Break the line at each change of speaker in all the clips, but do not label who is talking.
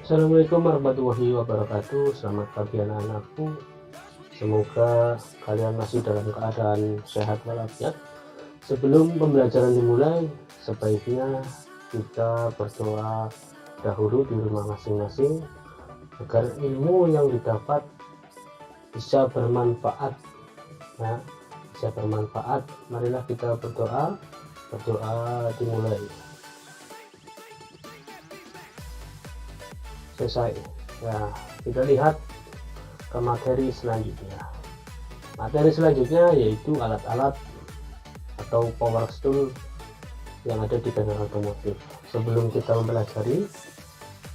Assalamualaikum warahmatullahi wabarakatuh. Selamat pagi anak-anakku. Semoga kalian masih dalam keadaan sehat walafiat. Sebelum pembelajaran dimulai, sebaiknya kita berdoa dahulu di rumah masing-masing agar ilmu yang didapat bisa bermanfaat. Nah, bisa bermanfaat. Marilah kita berdoa. Berdoa dimulai. Selesai. Ya, kita lihat ke materi selanjutnya. Materi selanjutnya yaitu alat-alat atau power tool yang ada di bengkel otomotif. Sebelum kita mempelajari,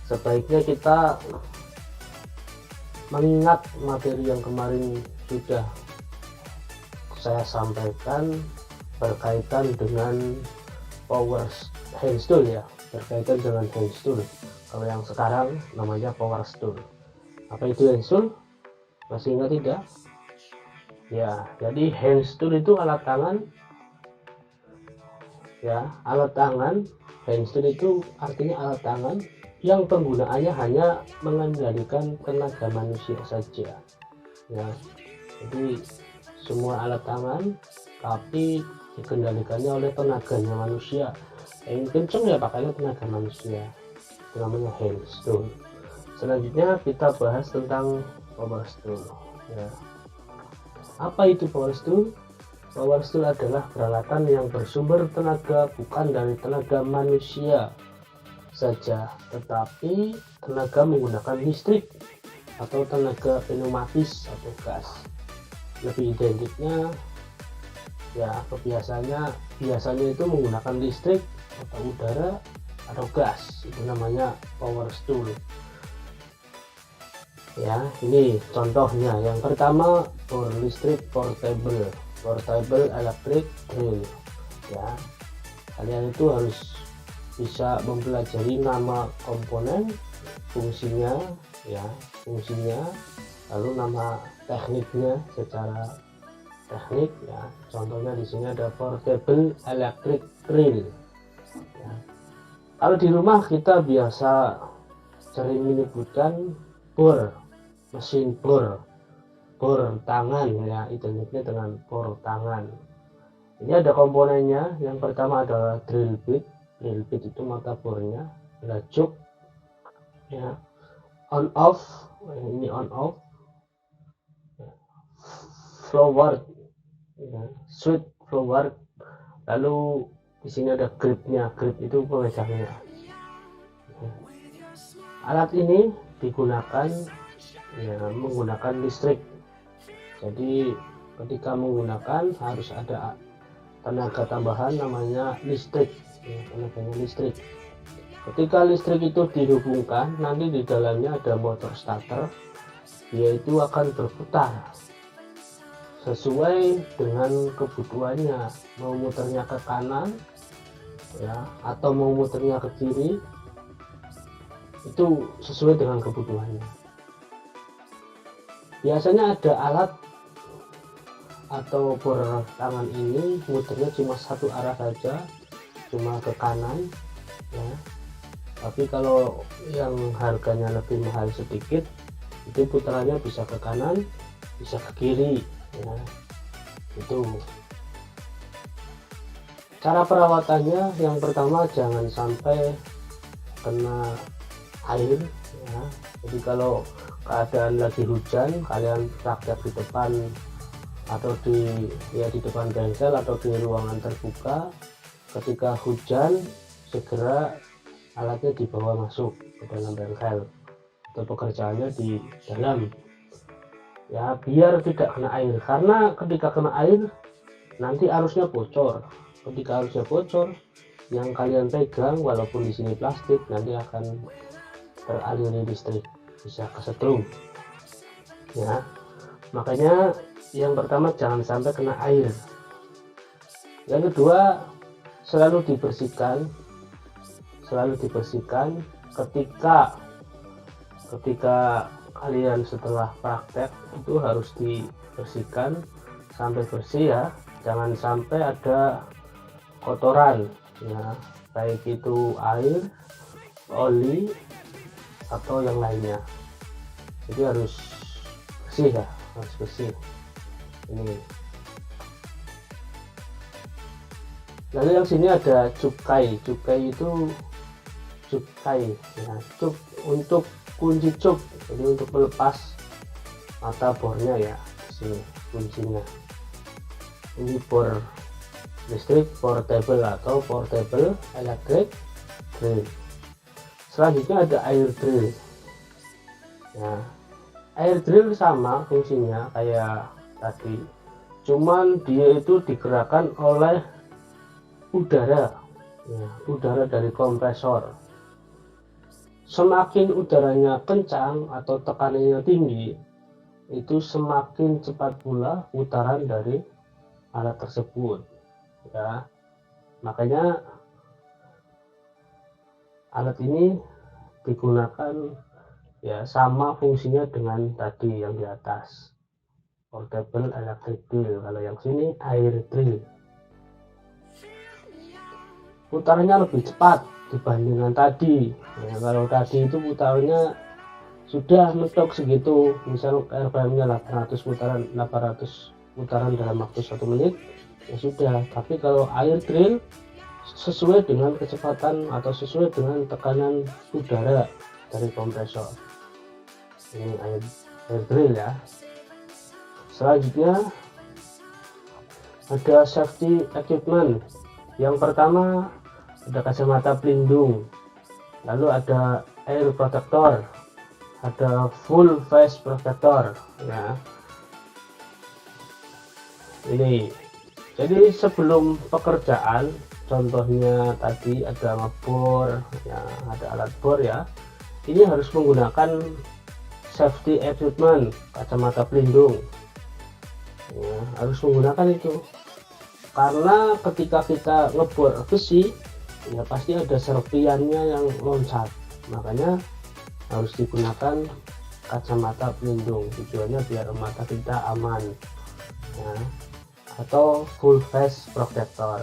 sebaiknya kita mengingat materi yang kemarin sudah saya sampaikan berkaitan dengan power hand tool ya, berkaitan dengan hand tool. Kalau yang sekarang namanya power tool. Apa itu hand tool? Masih ingat tidak? Ya, jadi hand tool itu alat tangan. Ya, alat tangan. Hand tool itu artinya alat tangan yang penggunaannya hanya mengendalikan tenaga manusia saja. Ya, jadi semua alat tangan tapi dikendalikannya oleh tenaganya manusia. Yang kenceng ya pakainya tenaga manusia. Namanya hand tool. Selanjutnya kita bahas tentang power tool ya. Apa itu power tool? Power tool adalah peralatan yang bersumber tenaga bukan dari tenaga manusia saja, tetapi tenaga menggunakan listrik atau tenaga pneumatis atau gas. Lebih identiknya ya, biasanya itu menggunakan listrik atau udara atau gas, itu namanya power tool ya. Ini contohnya. Yang pertama, power listrik portable electric drill ya. Kalian itu harus bisa mempelajari nama komponen, fungsinya ya, lalu nama tekniknya secara teknik ya. Contohnya di sini ada portable electric drill ya. Kalau di rumah kita biasa sering menyebutkan bor, mesin bor tangan ya, identiknya dengan bor tangan. Ini ada komponennya. Yang pertama adalah drill bit itu mata bornya, ada jok ya, on off, ini on off, forward ya, switch forward, lalu di sini ada gripnya, grip itu pemegangnya. Alat ini digunakan ya, menggunakan listrik. Jadi ketika menggunakan harus ada tenaga tambahan namanya listrik ya, tenaganya listrik. Ketika listrik itu dihubungkan, nanti di dalamnya ada motor starter, yaitu akan berputar sesuai dengan kebutuhannya, mau muternya ke kanan ya atau mau muternya ke kiri, itu sesuai dengan kebutuhannya. Biasanya ada alat atau bor tangan ini muternya cuma satu arah saja, cuma ke kanan ya. Tapi kalau yang harganya lebih mahal sedikit, itu putarannya bisa ke kanan, bisa ke kiri ya. Itu cara perawatannya. Yang pertama, jangan sampai kena air ya. Jadi kalau keadaan lagi hujan, kalian praktek di depan atau di depan bengkel atau di ruangan terbuka. Ketika hujan, segera alatnya dibawa masuk ke dalam bengkel atau pekerjaannya di dalam ya, biar tidak kena air. Karena ketika kena air nanti arusnya bocor. Ketika arusnya bocor, yang kalian pegang walaupun di sini plastik nanti akan teraliri listrik, bisa kesetrum ya. Makanya yang pertama, jangan sampai kena air. Yang kedua, selalu dibersihkan ketika kalian setelah praktek itu harus dibersihkan sampai bersih ya. Jangan sampai ada kotoran ya, baik itu air, oli atau yang lainnya. Jadi harus bersih ya, harus bersih ini. Lalu yang sini ada cukai. Cukai itu cukai ya, cuk untuk kunci cuk, jadi untuk melepas mata bornya ya. Sini kuncinya. Ini bor listrik portable atau portable electric drill. Selanjutnya ada air drill. Nah, air drill sama fungsinya kayak tadi, cuman dia itu digerakkan oleh udara ya, udara dari kompresor. Semakin udaranya kencang atau tekanannya tinggi, itu semakin cepat pula putaran dari alat tersebut ya. Makanya alat ini digunakan ya, sama fungsinya dengan tadi yang di atas, portable electric drill. Kalau yang sini air drill, putarannya lebih cepat dibandingkan tadi ya. Kalau tadi itu putarannya sudah mentok segitu, misal RPM-nya 800 putaran dalam waktu 1 menit ya sudah. Tapi kalau air drill sesuai dengan kecepatan atau sesuai dengan tekanan udara dari kompresor. Ini air drill ya. Selanjutnya ada safety equipment. Yang pertama ada kacamata pelindung, lalu ada air protector, ada full face protector ya. Ini jadi sebelum pekerjaan, contohnya tadi ada ngebor ya, ada alat bor ya, ini harus menggunakan safety equipment, kacamata pelindung ya, harus menggunakan itu. Karena ketika kita ngebor besi ya pasti ada serpiannya yang loncat, makanya harus digunakan kacamata pelindung. Tujuannya biar mata kita aman ya. Atau full face protector.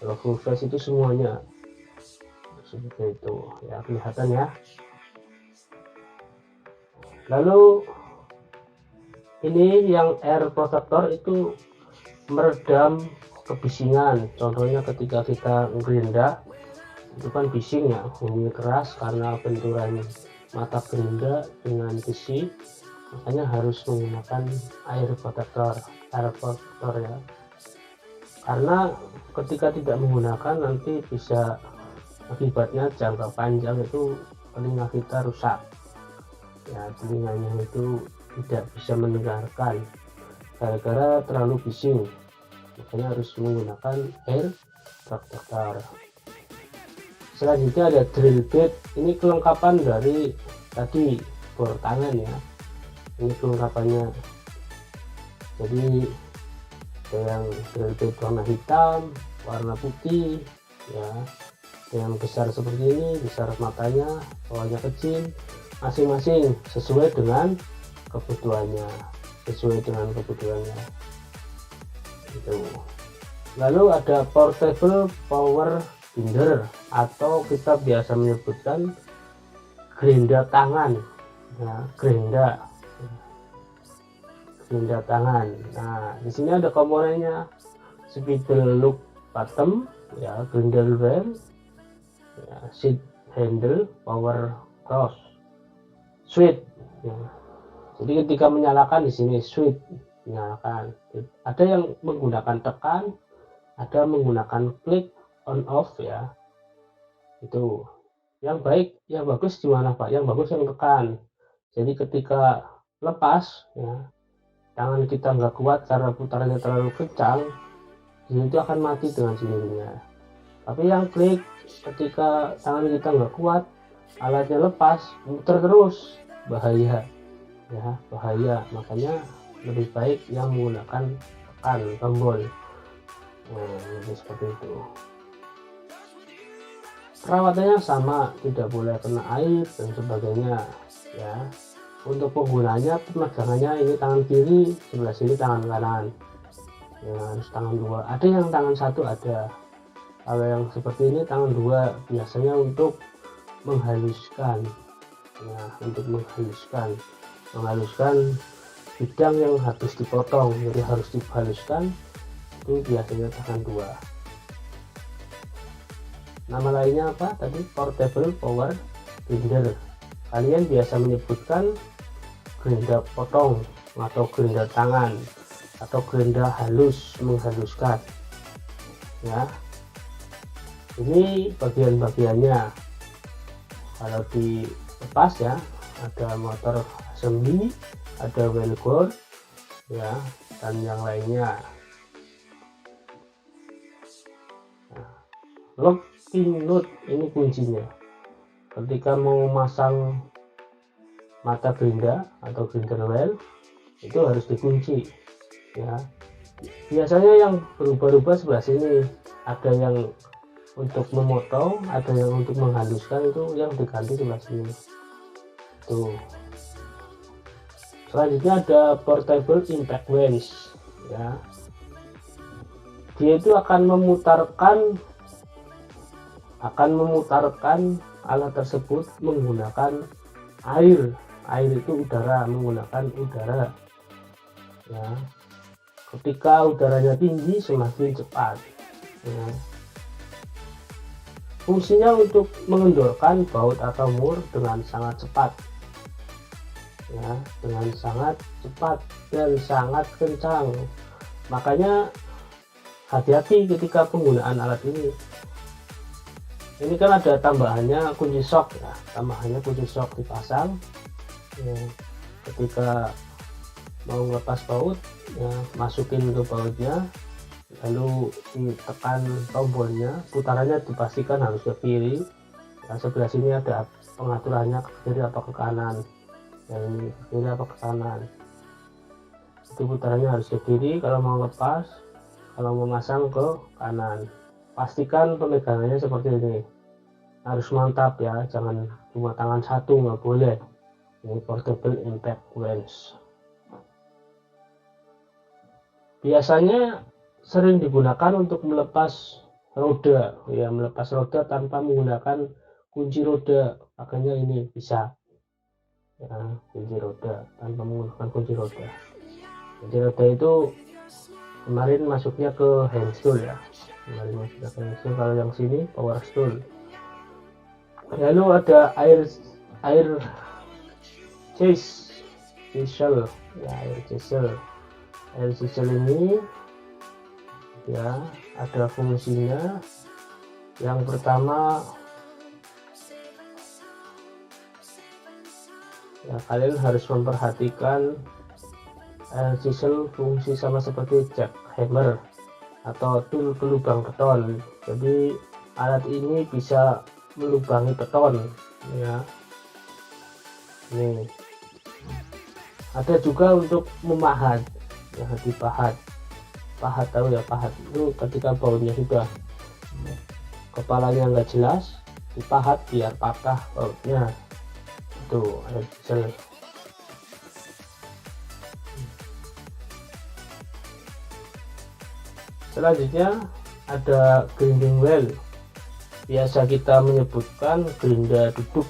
Kalau full face itu semuanya seperti itu ya, kelihatan ya. Lalu ini yang air protector itu meredam kebisingan. Contohnya ketika kita gerinda itu kan bising ya, bunyi keras karena benturan mata gerinda dengan besi, makanya harus menggunakan air protector ya. Karena ketika tidak menggunakan nanti bisa akibatnya jangka panjang itu telinga kita rusak ya, telinganya itu tidak bisa mendengarkan gara-gara terlalu bising, makanya harus menggunakan air protector. Selanjutnya ada drill bit. Ini kelengkapan dari tadi bor tangan ya, ini kelengkapannya. Jadi ada yang drill bit warna hitam, warna putih ya, yang besar seperti ini, besar matanya, bawahnya kecil, masing-masing sesuai dengan kebutuhannya itu. Lalu ada portable power binder atau kita biasa menyebutkan gerinda tangan ya, gerinda tangan. Nah, di sini ada komponennya, spindle loop bottom ya, grindle rail ya, seat handle, power cross, switch ya. Jadi ketika menyalakan di sini switch menyalakan. Ada yang menggunakan tekan, ada menggunakan klik on off ya. Itu yang baik, yang bagus gimana Pak? Yang bagus yang tekan. Jadi ketika lepas ya, tangan kita nggak kuat karena putarannya terlalu kencang, itu akan mati dengan sendirinya. Tapi yang klik, ketika tangan kita nggak kuat, alatnya lepas, muter terus, bahaya ya, bahaya. Makanya lebih baik yang menggunakan tekan tombol. Nah, jadi seperti itu. Perawatannya sama, tidak boleh kena air dan sebagainya ya. Untuk penggunanya, pemegangannya ini tangan kiri, sebelah sini tangan kanan ya, harus tangan dua. Ada yang tangan satu ada. Kalau yang seperti ini tangan dua biasanya untuk menghaluskan Nah, untuk menghaluskan bidang yang habis dipotong, jadi harus dihaluskan, itu biasanya tangan 2. Nama lainnya apa tadi? Portable power grinder. Kalian biasa menyebutkan grinder potong atau grinder tangan atau grinder halus, menghaluskan ya. Ini bagian-bagiannya. Kalau dilepas ya, ada motor assembly, ada wheel guard ya, dan yang lainnya. Nah, locking nut ini kuncinya. Ketika mau masang mata grinder atau grinder wheel, itu harus dikunci ya. Biasanya yang berubah-ubah sebelah sini, ada yang untuk memotong, ada yang untuk menghaluskan, itu yang diganti sebelah sini tuh. Selanjutnya ada portable impact wrench ya, dia itu akan memutarkan alat tersebut menggunakan air itu udara, menggunakan udara ya. Ketika udaranya tinggi semakin cepat ya. Fungsinya untuk mengendorkan baut atau mur dengan sangat cepat ya, dengan sangat cepat dan sangat kencang. Makanya hati-hati ketika penggunaan alat ini. Ini kan ada tambahannya kunci shock ya, tambahannya kunci shock dipasang ya. Ketika mau lepas baut ya, masukin ke bautnya, lalu ditekan tombolnya, putarannya dipastikan harus ke kiri ya. Sebelah sini ada pengaturannya, ke kiri apa ke kanan ya, ini ke kiri apa ke kanan, itu putarannya harus ke kiri kalau mau lepas, kalau mau masang ke kanan. Pastikan pemegangannya seperti ini, harus mantap ya, jangan cuma tangan satu, nggak boleh. Ini portable impact wrench. Biasanya sering digunakan untuk melepas roda ya, melepas roda tanpa menggunakan kunci roda. Makanya ini bisa ya, kunci roda tanpa menggunakan kunci roda. Kunci roda itu kemarin masuknya ke hand tool ya, kemarin masuknya ke hand tool. Kalau yang sini power tool. Lalu ada air chisel ya, air chisel ini ya, ada fungsinya. Yang pertama ya, kalian harus memperhatikan air chisel fungsi sama seperti jackhammer atau tool pelubang beton. Jadi alat ini bisa melubangi beton ya. Nih ada juga untuk memahat ya, dipahat. Pahat, tahu ya pahat itu ketika bautnya sudah kepalanya nggak jelas, dipahat biar patah bautnya. Itu ada diesel. Selanjutnya ada grinding wheel, biasa kita menyebutkan gerinda duduk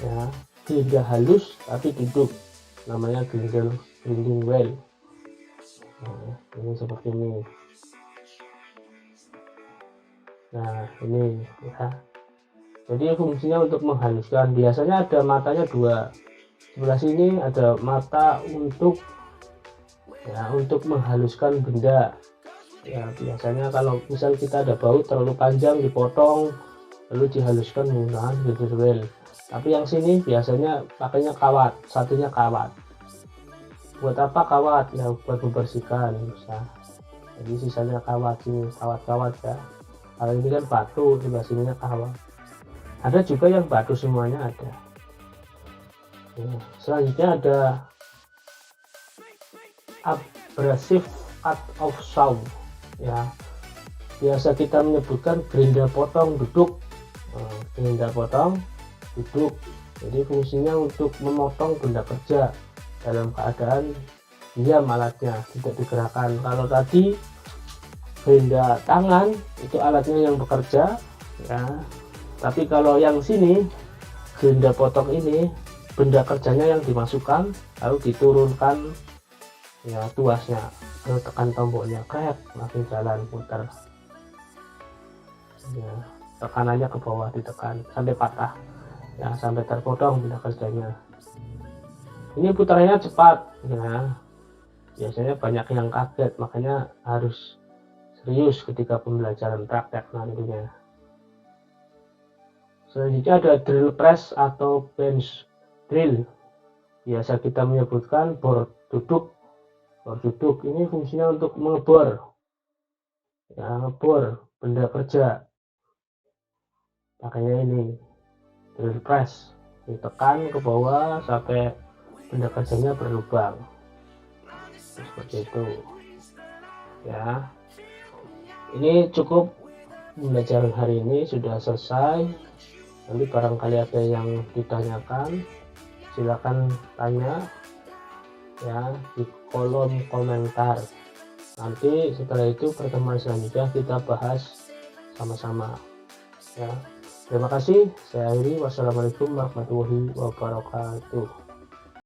ya, gerinda halus tapi duduk, namanya grinding wheel. Nah, ini seperti ini. Nah ini ya, jadi fungsinya untuk menghaluskan. Biasanya ada matanya 2, sebelah sini ada mata untuk menghaluskan benda ya. Biasanya kalau misal kita ada baut terlalu panjang dipotong lalu dihaluskan menggunakan grinder wheel. Tapi yang sini biasanya pakainya kawat, satunya kawat. Buat apa kawat ya? Buat membersihkan bisa. Jadi sisanya kawat sini, kawat ya. Kalau ini kan batu, sebelah sininya kawat. Ada juga yang batu semuanya ada ya. Selanjutnya ada abrasive cut off saw ya, biasa kita menyebutkan gerinda potong duduk. Gerinda potong duduk, jadi fungsinya untuk memotong benda kerja dalam keadaan diam, alatnya tidak digerakkan. Kalau tadi gerinda tangan itu alatnya yang bekerja ya, tapi kalau yang sini gerinda potong ini benda kerjanya yang dimasukkan lalu diturunkan ya tuasnya, lalu tekan tombolnya, krek, langsung jalan putar ya, tekanannya ke bawah ditekan sampai patah ya, sampai terpotong benda kerjanya. Ini putarannya cepat ya, biasanya banyak yang kaget, makanya harus serius ketika pembelajaran praktek nantinya. Selanjutnya ada drill press atau bench drill, biasa kita menyebutkan bor duduk. Bor duduk ini fungsinya untuk mengebor ya, ngebor benda kerja, makanya ini drill press, ditekan ke bawah sampai benda kerjanya berlubang seperti itu ya. Ini cukup pembelajaran hari ini sudah selesai. Nanti barangkali ada yang ditanyakan, silakan tanya ya di kolom komentar. Nanti setelah itu pertemuan selanjutnya kita bahas sama-sama ya. Terima kasih, saya akhiri. Wassalamualaikum warahmatullahi wabarakatuh.